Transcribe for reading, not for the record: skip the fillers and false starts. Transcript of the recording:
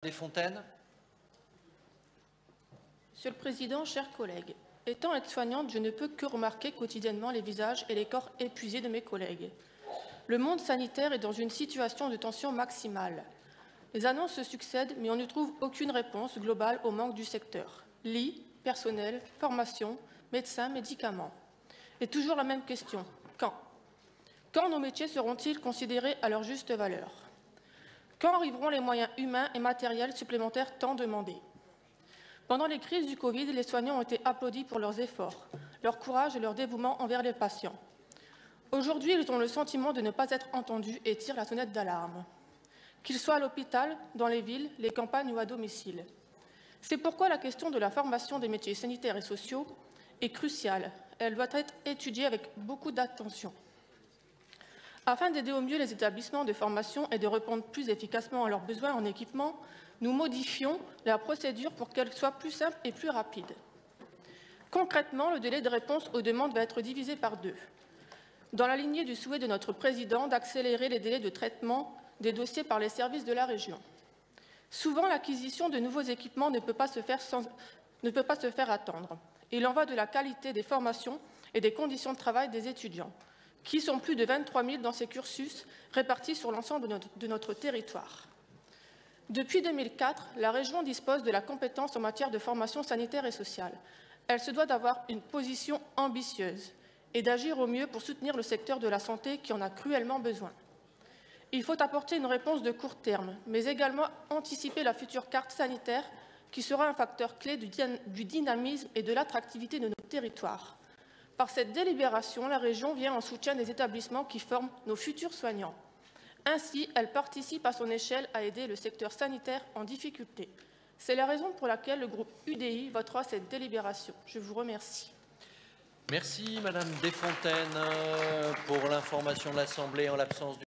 Desfontaines. Monsieur le Président, chers collègues, étant aide-soignante, je ne peux que remarquer quotidiennement les visages et les corps épuisés de mes collègues. Le monde sanitaire est dans une situation de tension maximale. Les annonces se succèdent, mais on ne trouve aucune réponse globale au manque du secteur. Lits, personnel, formation, médecins, médicaments. Et toujours la même question, quand ? Quand nos métiers seront-ils considérés à leur juste valeur ? Quand arriveront les moyens humains et matériels supplémentaires tant demandés? Pendant les crises du Covid, les soignants ont été applaudis pour leurs efforts, leur courage et leur dévouement envers les patients. Aujourd'hui, ils ont le sentiment de ne pas être entendus et tirent la sonnette d'alarme, qu'ils soient à l'hôpital, dans les villes, les campagnes ou à domicile. C'est pourquoi la question de la formation des métiers sanitaires et sociaux est cruciale. Elle doit être étudiée avec beaucoup d'attention. Afin d'aider au mieux les établissements de formation et de répondre plus efficacement à leurs besoins en équipement, nous modifions la procédure pour qu'elle soit plus simple et plus rapide. Concrètement, le délai de réponse aux demandes va être divisé par 2, dans la lignée du souhait de notre Président d'accélérer les délais de traitement des dossiers par les services de la région. Souvent, l'acquisition de nouveaux équipements ne peut pas se faire attendre. Il en va de la qualité des formations et des conditions de travail des étudiants, qui sont plus de 23 000 dans ces cursus répartis sur l'ensemble de notre territoire. Depuis 2004, la région dispose de la compétence en matière de formation sanitaire et sociale. Elle se doit d'avoir une position ambitieuse et d'agir au mieux pour soutenir le secteur de la santé qui en a cruellement besoin. Il faut apporter une réponse de court terme, mais également anticiper la future carte sanitaire qui sera un facteur clé du dynamisme et de l'attractivité de nos territoires. Par cette délibération, la région vient en soutien des établissements qui forment nos futurs soignants. Ainsi, elle participe à son échelle à aider le secteur sanitaire en difficulté. C'est la raison pour laquelle le groupe UDI votera cette délibération. Je vous remercie. Merci Madame Desfontaines pour l'information de l'Assemblée en l'absence du